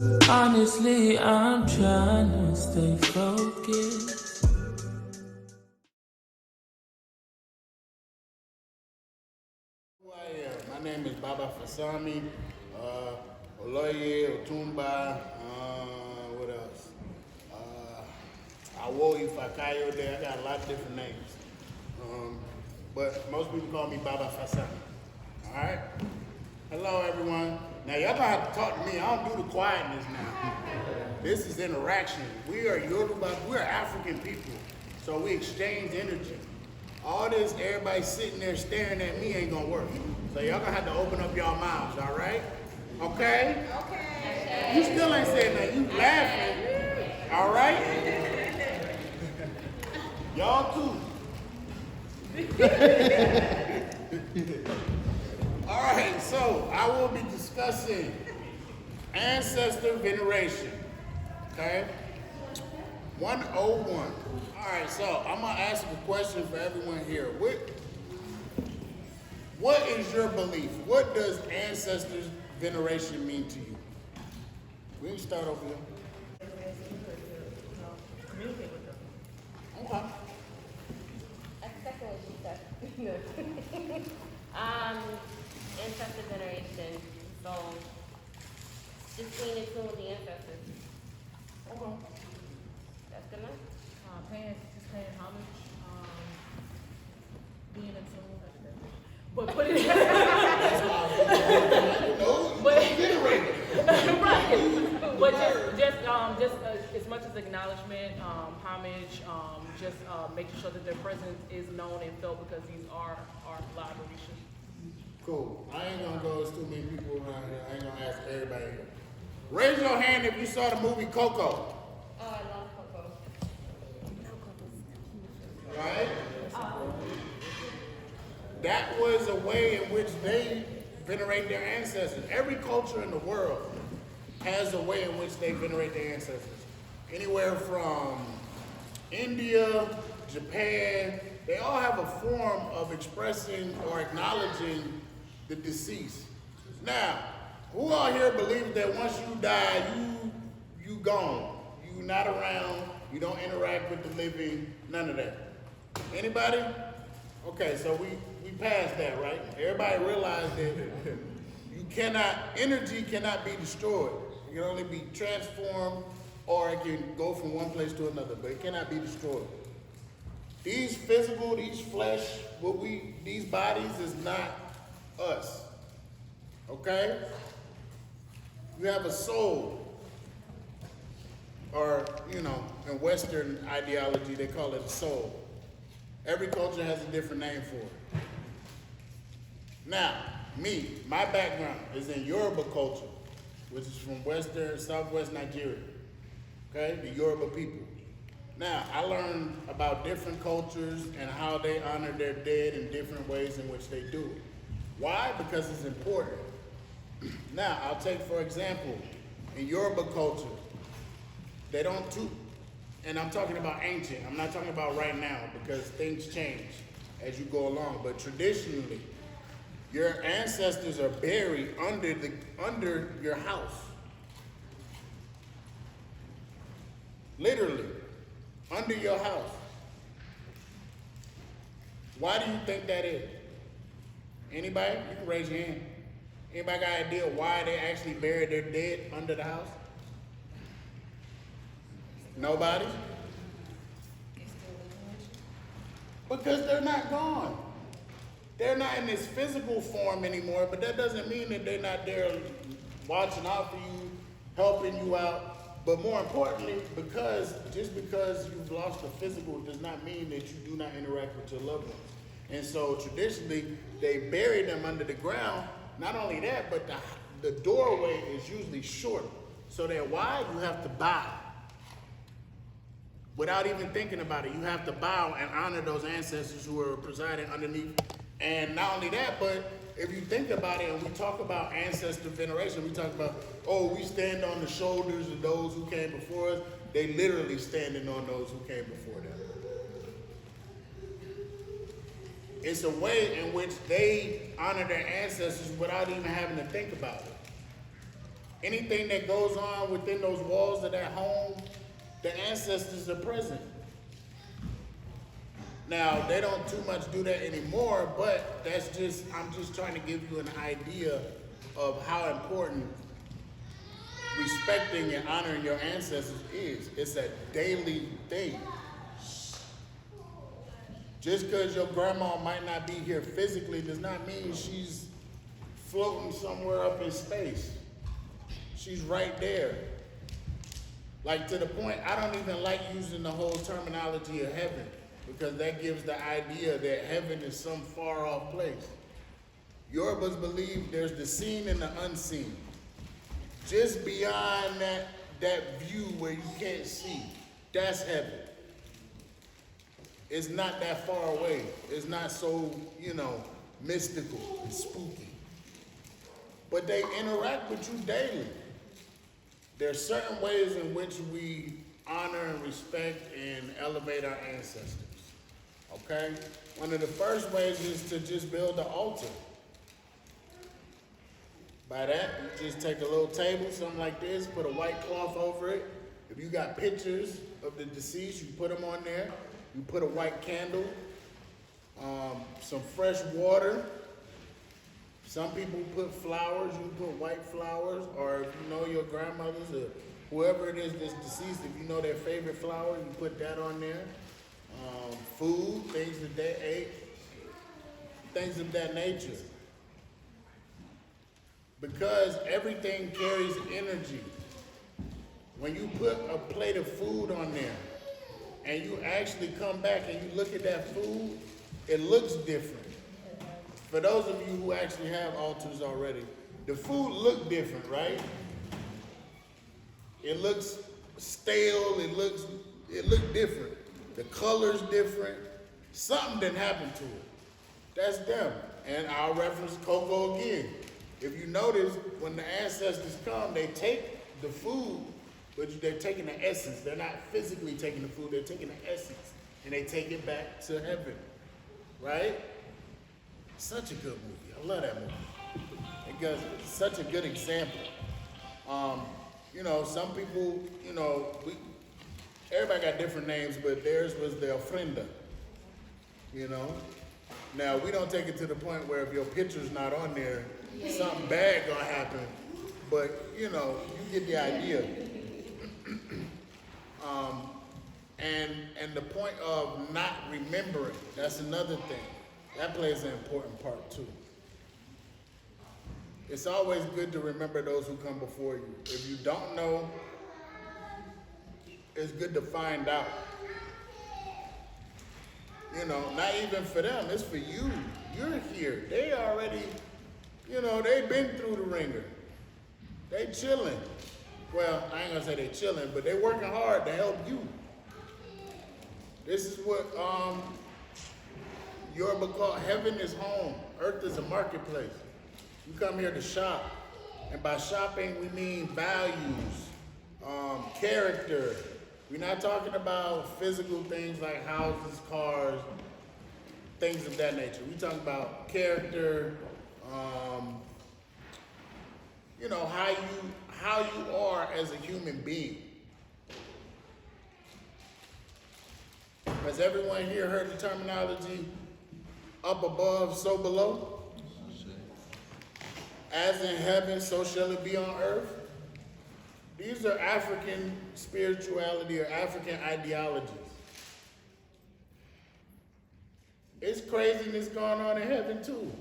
Honestly, I'm trying to stay focused. Who I am. My name is Baba Fasami, Oloye, Otumba, what else? Awoyi Fakayo there. I got a lot of different names. But most people call me Baba Fasami. Alright? Hello everyone. Now y'all gonna have to talk to me. I don't do the quietness now. This is interaction. We are Yoruba, we're African people. So we exchange energy. All this, everybody sitting there staring at me ain't gonna work. So y'all gonna have to open up y'all mouths, all right? Okay? Okay. You still ain't saying nothing, you laughing. All right? Y'all too. All right, so I will be discussing ancestor veneration, okay? 101. All right, so I'm gonna ask a question for everyone here. What is your belief? What does ancestors veneration mean to you? We can start over here. Communicate with them. Okay. That's exactly what she said. Ancestor veneration. So just being in tune with the ancestors. Okay. That's good enough. Paying homage, being in tune. But put it right. But just as much as acknowledgement, homage, just making sure that their presence is known and felt because these are our collaboration. Cool. I ain't gonna go as too many people around here. I ain't gonna ask everybody here. Raise your hand if you saw the movie Coco. Oh, I love Coco. Right? That was a way in which they venerate their ancestors. Every culture in the world has a way in which they venerate their ancestors. Anywhere from India, Japan, they all have a form of expressing or acknowledging the deceased. Now, who out here believes that once you die, you gone? You not around, you don't interact with the living, none of that. Anybody? Okay, so we passed that, right? Everybody realized that energy cannot be destroyed. It can only be transformed or it can go from one place to another, but it cannot be destroyed. These physical, these flesh, these bodies is not us. Okay? You have a soul. Or, in Western ideology, they call it a soul. Every culture has a different name for it. Now, my background is in Yoruba culture, which is from southwest Nigeria. Okay, the Yoruba people. Now, I learned about different cultures and how they honor their dead in different ways in which they do it. Why? Because it's important. Now, I'll take, for example, in Yoruba culture, they don't toot. And I'm talking about ancient. I'm not talking about right now because things change as you go along. But traditionally, your ancestors are buried under your house. Literally, under your house. Why do you think that is? Anybody? You can raise your hand. Anybody got an idea why they actually bury their dead under the house? Nobody? Because they're not gone. They're not in this physical form anymore, but that doesn't mean that they're not there watching out for you, helping you out. But more importantly, just because you've lost the physical does not mean that you do not interact with your loved ones. And so traditionally, they bury them under the ground. Not only that, but the doorway is usually short. So that why? You have to bow. Without even thinking about it, you have to bow and honor those ancestors who are presiding underneath. And not only that, but if you think about it, and we talk about ancestor veneration, we talk about, we stand on the shoulders of those who came before us. They literally standing on those who came before them. It's a way in which they honor their ancestors without even having to think about it. Anything that goes on within those walls of that home, the ancestors are present. Now, they don't too much do that anymore, but I'm just trying to give you an idea of how important respecting and honoring your ancestors is. It's a daily thing. Just because your grandma might not be here physically does not mean she's floating somewhere up in space. She's right there. Like, to the point, I don't even like using the whole terminology of heaven, because that gives the idea that heaven is some far off place. Yorubas believe there's the seen and the unseen. Just beyond that view where you can't see, that's heaven. It's not that far away. It's not so, mystical and spooky. But they interact with you daily. There are certain ways in which we honor and respect and elevate our ancestors. Okay? One of the first ways is to just build an altar. By that, you just take a little table, something like this, put a white cloth over it. If you got pictures of the deceased, you put them on there. You put a white candle, some fresh water. Some people put flowers, you put white flowers, or if you know your grandmothers or whoever it is that's deceased, if you know their favorite flower, you put that on there. Food, things that they ate, things of that nature. Because everything carries energy. When you put a plate of food on there, and you actually come back and you look at that food, it looks different. For those of you who actually have altars already, the food look different, right? It looks stale, it looks different. The color's different. Something didn't happen to it. That's them. And I'll reference Coco again. If you notice, when the ancestors come, they take the food, but they're taking the essence. They're not physically taking the food, they're taking the essence, and they take it back to heaven, right? Such a good movie. I love that movie. Because it's such a good example. Some people, everybody got different names, but theirs was the ofrenda, Now, we don't take it to the point where if your picture's not on there, something bad gonna happen, but, you get the idea. And the point of not remembering, that's another thing. That plays an important part too. It's always good to remember those who come before you. If you don't know, it's good to find out. Not even for them, it's for you. You're here. They already, they've been through the ringer. They chilling. Well, I ain't gonna say they chilling, but they working hard to help you. This is what Yoruba call heaven is home. Earth is a marketplace. You come here to shop. And by shopping, we mean values, character. We're not talking about physical things like houses, cars, things of that nature. We're talking about character, how you are as a human being. Has everyone here heard the terminology up above, so below? As in heaven, so shall it be on earth. These are African spirituality or African ideologies. It's craziness going on in heaven too,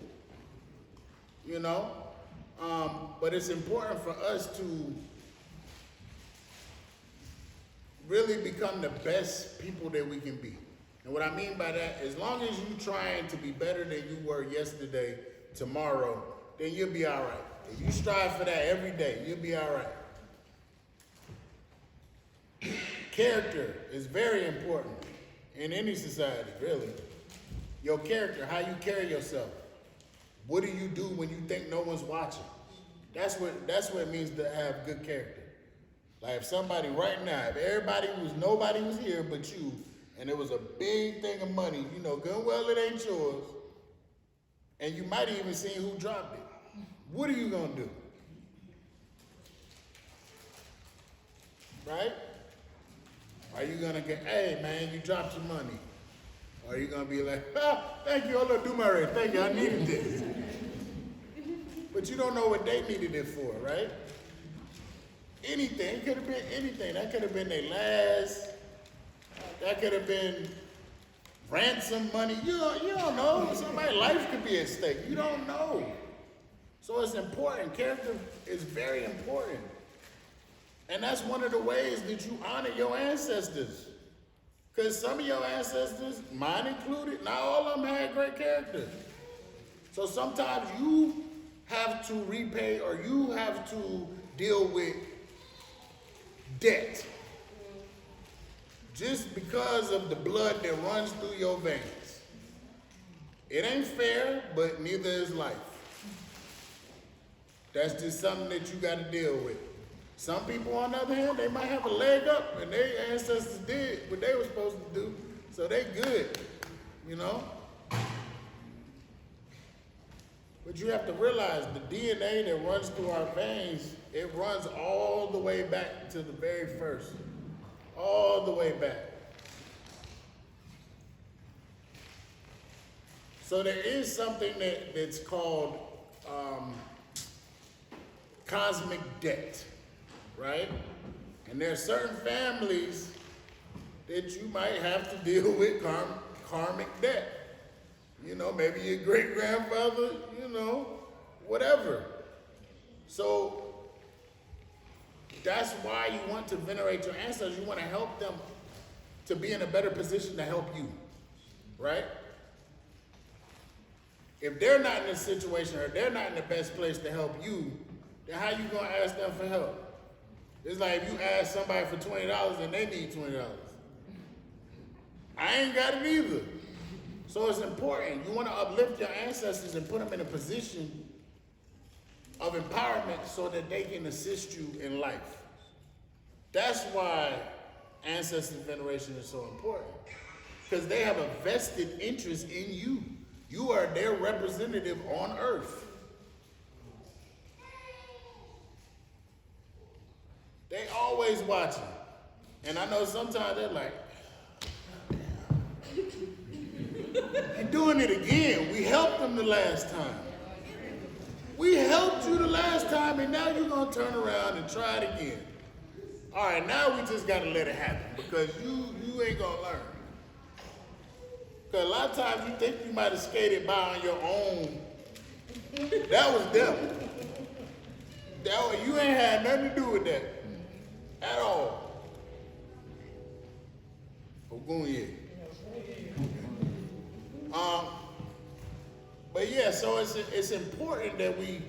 but it's important for us to really become the best people that we can be. And what I mean by that, as long as you're trying to be better than you were yesterday, tomorrow, then you'll be all right. If you strive for that every day, you'll be all right. Character is very important in any society, really. Your character, how you carry yourself. What do you do when you think no one's watching? That's what it means to have good character. Like if somebody right now, if nobody was here but you, and it was a big thing of money, good and well it ain't yours, and you might even seen who dropped it. What are you gonna do? right? Are you gonna get, hey man, you dropped your money? Or are you gonna be like, thank you, oh look, do my race, thank you, I needed this. But you don't know what they needed it for, right? Anything, it could have been anything. That could have been their last, that could have been ransom money. You don't know. Somebody's life could be at stake. You don't know. So it's important. Character is very important. And that's one of the ways that you honor your ancestors. Because some of your ancestors, mine included, not all of them had great character. So sometimes you have to repay or you have to deal with debt. Just because of the blood that runs through your veins. It ain't fair, but neither is life. That's just something that you got to deal with. Some people, on the other hand, they might have a leg up, and their ancestors did what they were supposed to do, so they good, you know? But you have to realize the DNA that runs through our veins, it runs all the way back to the very first. All the way back. So there is something that's called cosmic debt, right? And there are certain families that you might have to deal with karmic debt. You know, maybe your great-grandfather, you know, whatever. So that's why you want to venerate your ancestors. You want to help them to be in a better position to help you, right? If they're not in a situation or they're not in the best place to help you, then how you gonna ask them for help? It's like if you ask somebody for $20 and they need $20. I ain't got it either. So it's important. You want to uplift your ancestors and put them in a position of empowerment so that they can assist you in life. That's why ancestor veneration is so important. Because they have a vested interest in you. You are their representative on earth. They always watching. And I know sometimes they're like, you're doing it again. We helped them the last time. We helped you the last time, and now you're going to turn around and try it again. All right, now we just got to let it happen because you ain't going to learn. Because a lot of times you think you might have skated by on your own. That was them. You ain't had nothing to do with that at all. Ogunye. But yeah, so it's important that we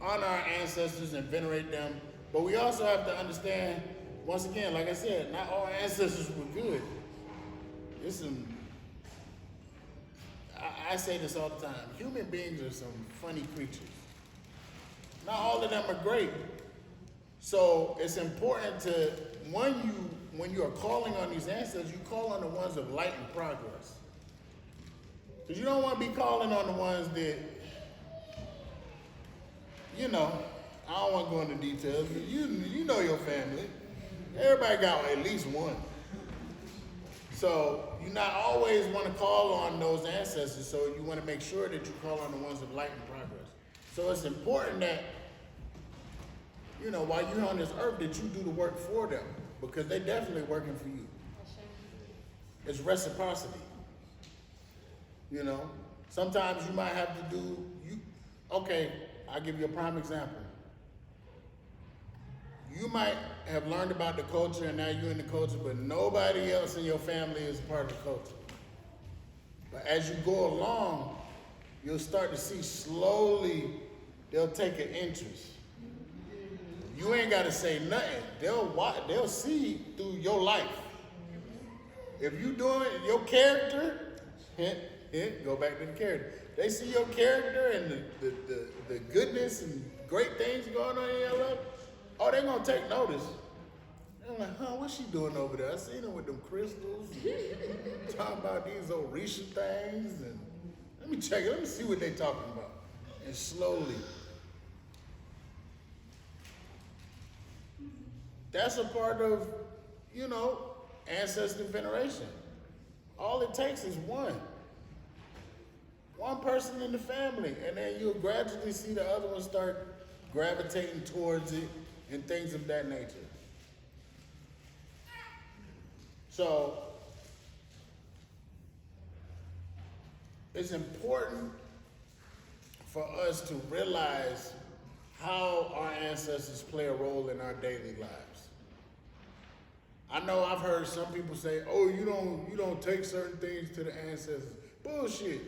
honor our ancestors and venerate them. But we also have to understand, once again, like I said, not all ancestors were good. There's some, I say this all the time, human beings are some funny creatures. Not all of them are great. So it's important to, when you are calling on these ancestors, you call on the ones of light and progress. Because you don't want to be calling on the ones that, you know, I don't want to go into details, but you know your family. Everybody got at least one. So you not always want to call on those ancestors, so you want to make sure that you call on the ones of light and progress. So it's important that, you know, while you're on this earth, that you do the work for them, because they're definitely working for you. It's reciprocity. You know, sometimes you might have to do, okay, I'll give you a prime example. You might have learned about the culture and now you're in the culture, but nobody else in your family is part of the culture. But as you go along, you'll start to see slowly they'll take an interest. You ain't got to say nothing. They'll see through your life. If you doing your character, go back to the character. They see your character and the goodness and great things going on in your life. Oh, they're going to take notice. They're like, what's she doing over there? I seen her with them crystals. And talking about these Orisha things. And let me check it. Let me see what they're talking about. And slowly, That's a part of, ancestor veneration. All it takes is one person in the family, and then you'll gradually see the other one start gravitating towards it and things of that nature. So it's important for us to realize how our ancestors play a role in our daily lives. I know I've heard some people say, "Oh, you don't take certain things to the ancestors." Bullshit.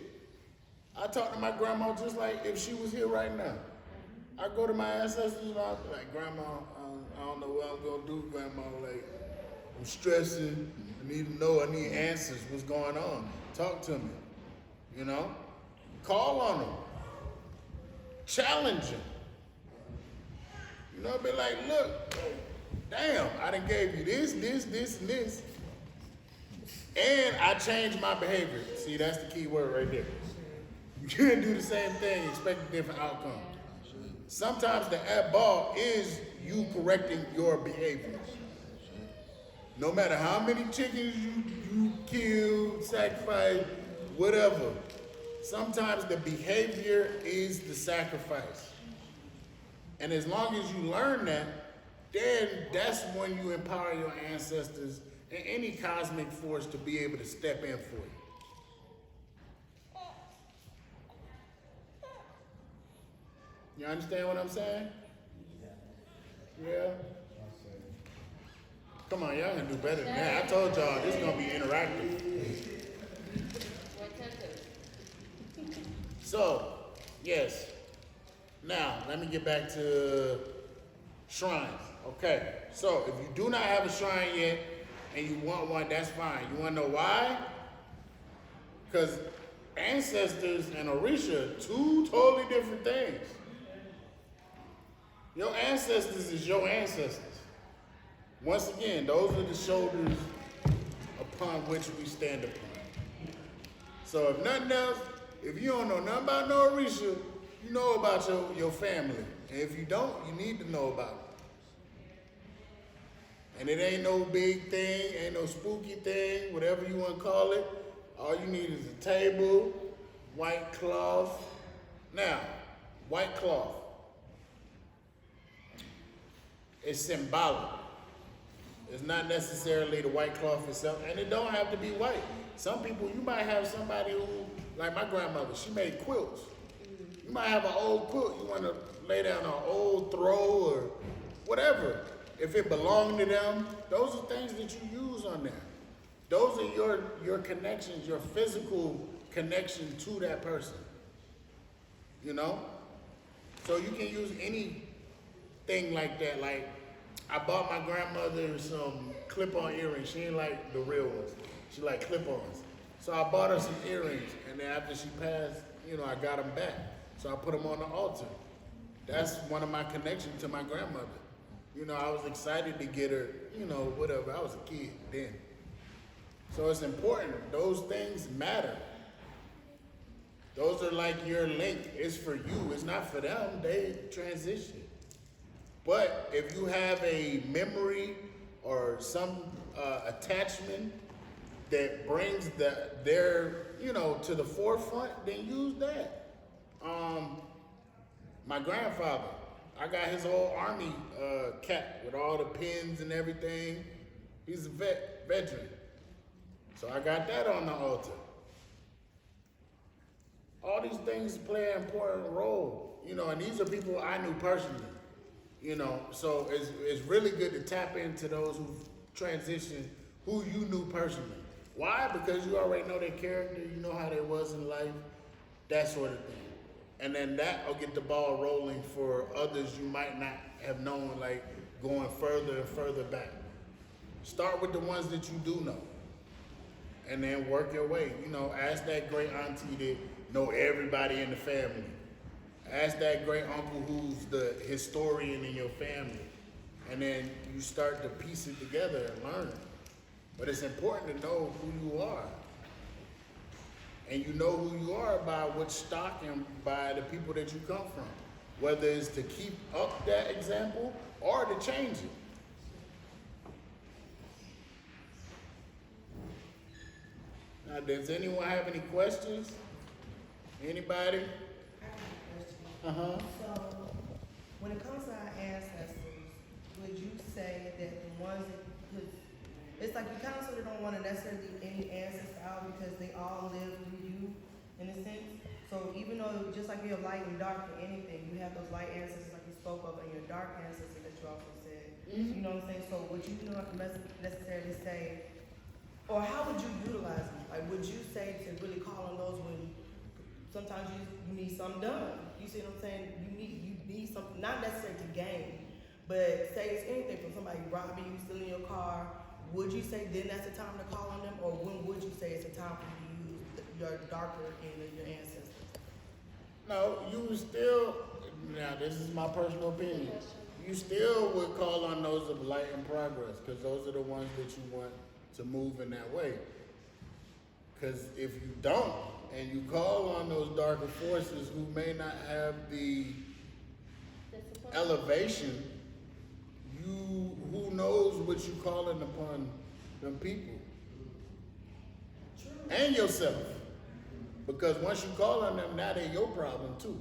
I talk to my grandma just like if she was here right now. I go to my ancestors and I'm like, "Grandma, I don't know what I'm gonna do, Grandma. Like, I'm stressing. I need to know. I need answers. What's going on? Talk to me. Call on them. Challenge them. Be like, look, damn, I done gave you this, and this. And I changed my behavior." See, that's the key word right there. You can't do the same thing, expect a different outcome. Sometimes the ball is you correcting your behavior. No matter how many chickens you kill, sacrifice, whatever, sometimes the behavior is the sacrifice. And as long as you learn that, then that's when you empower your ancestors and any cosmic force to be able to step in for you. You understand what I'm saying? Yeah? Come on, y'all can do better than that. I told y'all this is going to be interactive. So, yes. Now, let me get back to shrines. Okay, so if you do not have a shrine yet and you want one, that's fine. You want to know why? Because ancestors and Orisha are two totally different things. Your ancestors is your ancestors. Once again, those are the shoulders upon which we stand upon. So if nothing else, if you don't know nothing about no Orisha, you know about your family. And if you don't, you need to know about it. And it ain't no big thing, ain't no spooky thing, whatever you want to call it. All you need is a table, white cloth. Now, white cloth. It's symbolic. It's not necessarily the white cloth itself, and it don't have to be white. Some people, you might have somebody who, like my grandmother, she made quilts. You might have an old quilt, you want to lay down an old throw or whatever. If it belonged to them, those are things that you use on there. Those are your connections, your physical connection to that person. So you can use anything like that. Like, I bought my grandmother some clip-on earrings. She didn't like the real ones. She liked clip-ons. So I bought her some earrings, and then after she passed, I got them back. So I put them on the altar. That's one of my connections to my grandmother. I was excited to get her, whatever. I was a kid then. So it's important. Those things matter. Those are like your link. It's for you. It's not for them. They transition. But if you have a memory or some attachment that brings their to the forefront, then use that. My grandfather, I got his old army cap with all the pins and everything. He's a veteran. So I got that on the altar. All these things play an important role, and these are people I knew personally. So it's really good to tap into those who transitioned, who you knew personally. Why? Because you already know their character, you know how they was in life, that sort of thing. And then that will get the ball rolling for others you might not have known, like going further and further back. Start with the ones that you do know. And then work your way. Ask that great auntie that know everybody in the family. Ask that great uncle who's the historian in your family. And then you start to piece it together and learn. But it's important to know who you are. And you know who you are by which stock and by the people that you come from. Whether it's to keep up that example or to change it. Now, does anyone have any questions? Anybody? I have a question. Uh-huh. So, when it comes to our ancestors, would you say that the ones that, because it's like you kind of sort of don't want to necessarily leave any ancestor out because they all live through you, in a sense. So even though, just like you have light and dark or anything, you have those light ancestors like you spoke of and your dark ancestors that you also said. You know what I'm saying? So would you not necessarily say, or how would you utilize them? Like, would you say to really call on those when sometimes you need something done? You see what I'm saying? You need something, not necessarily to gain, but say it's anything from somebody robbing you, stealing your car. Would you say then that's the time to call on them, or when would you say it's a time for you to use your darker end of your ancestors? No, you would still, now this is my personal opinion, you still would call on those of light and progress, because those are the ones that you want to move in that way. Because if you don't, and you call on those darker forces who may not have the elevation, who knows what you calling upon them people. And yourself. Because once you call on them, now they're your problem too.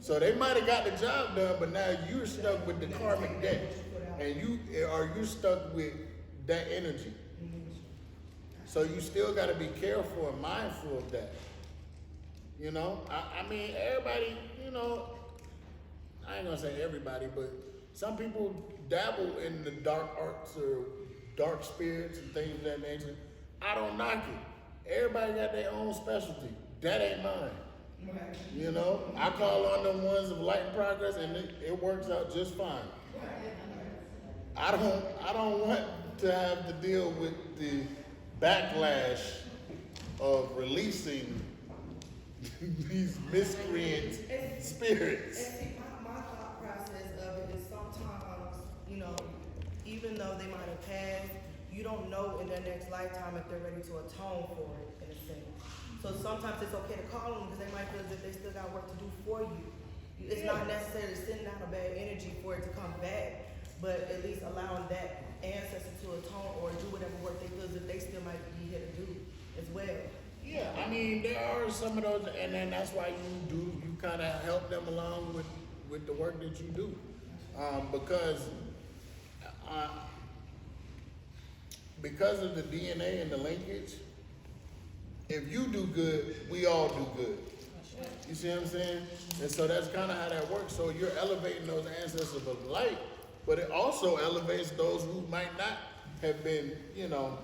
So they might have got the job done, but now you're stuck with the karmic debt. And you're stuck with that energy. So you still got to be careful and mindful of that. You know, I mean, everybody, you know, I ain't gonna say everybody, but some people dabble in the dark arts or dark spirits and things of that nature. I don't knock it. Everybody got their own specialty. That ain't mine. You know, I call on the ones of light and progress, and it works out just fine. I don't want to have to deal with the backlash of releasing these miscreant spirits. And see, my thought process of it is sometimes, you know, even though they might have passed, you don't know in their next lifetime if they're ready to atone for it, in a sense. So sometimes it's okay to call them because they might feel as if they still got work to do for you. It's not necessarily sending out a bad energy for it to come back, but at least allowing that ancestor to atone or do whatever work they feel as if they still might be here to do as well. Yeah, I mean, there are some of those, and then that's why you kind of help them along with the work that you do. Because of the DNA and the linkage, if you do good, we all do good. You see what I'm saying? And so that's kind of how that works. So you're elevating those ancestors of light, but it also elevates those who might not have been, you know,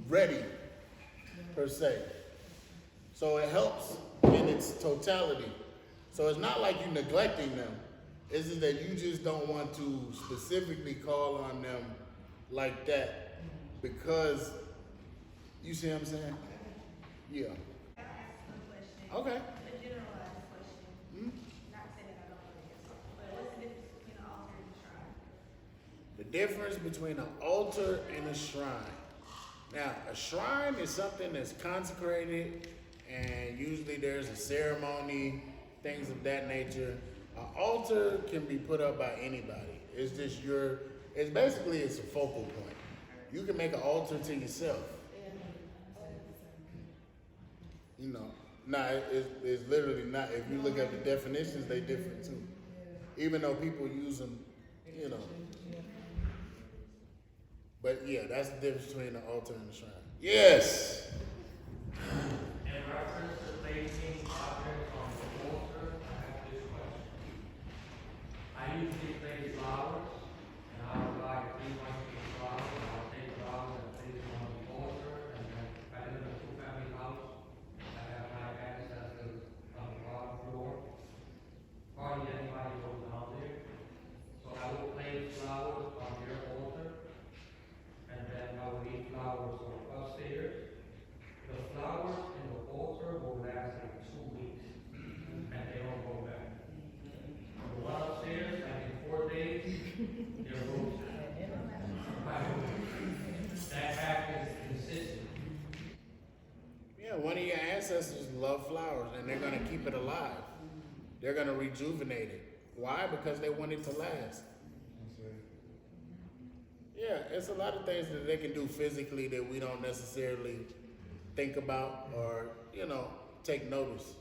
ready, per se. So it helps in its totality. So it's not like you're neglecting them. It's just that you just don't want to specifically call on them like that because, you see what I'm saying? Yeah. I'll ask one question. Okay. A generalized question. Not saying that I don't know the answer, but what's the difference between an altar and a shrine? The difference between an altar and a shrine. Now, a shrine is something that's consecrated, and usually there's a ceremony, things of that nature. An altar can be put up by anybody. It's just it's a focal point. You can make an altar to yourself. You know, it's literally not. If you look at the definitions, they different too. Even though people use them, you know. But yeah, that's the difference between the altar and the shrine. Yes. In reference to placing objects on the altar, I have this question. I usually place flowers, and I would buy 3 bunches of flowers. I'll take flowers and place them on the altar, and then I live in a 2-family house. I have my ancestors on the bottom floor. Hardly anybody goes down there. So I will place flowers on their altar, and then I will leave flowers upstairs. The flowers in the altar will last like 2 weeks, and they don't go back. The one upstairs, like in 4 days, they're roses. That happens consistently. Yeah, one of your ancestors love flowers, and they're gonna keep it alive. They're gonna rejuvenate it. Why? Because they want it to last. Yeah, it's a lot of things that they can do physically that we don't necessarily think about or, take notice.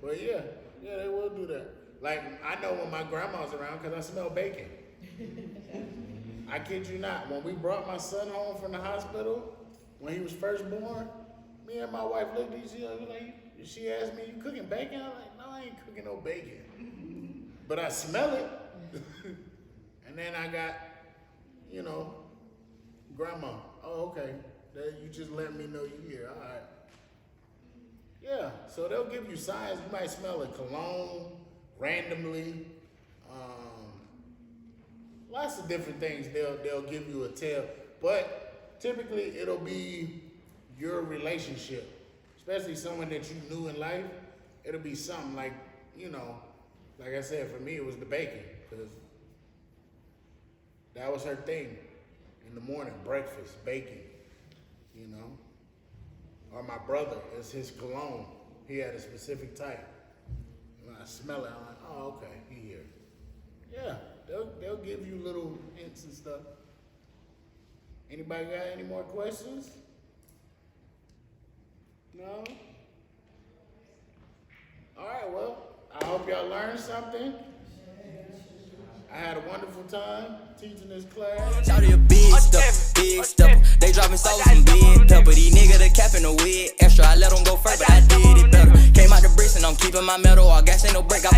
But yeah, they will do that. Like, I know when my grandma's around because I smell bacon. I kid you not. When we brought my son home from the hospital, when he was first born, me and my wife looked at each other like, she asked me, you cooking bacon? I'm like, no, I ain't cooking no bacon. But I smell it. And then I got, grandma. Oh, okay. You just let me know you here. All right. Yeah, so they'll give you signs. You might smell a cologne randomly. Lots of different things they'll give you a tell. But typically it'll be your relationship, especially someone that you knew in life. It'll be something like, like I said, for me it was the bacon, because that was her thing. In the morning, breakfast, bacon, Or my brother, it's his cologne. He had a specific type. When I smell it, I'm like, oh, okay, he here. Yeah, they'll give you little hints and stuff. Anybody got any more questions? No? All right, well, I hope y'all learned something. I had a wonderful time teaching this class. Shout a big stuff. They dropping sauce and big pepper. These niggas the cap in the wig extra. I let them go first, but I did it better. Came out the bricks and I'm keeping my metal. All gas ain't no break. I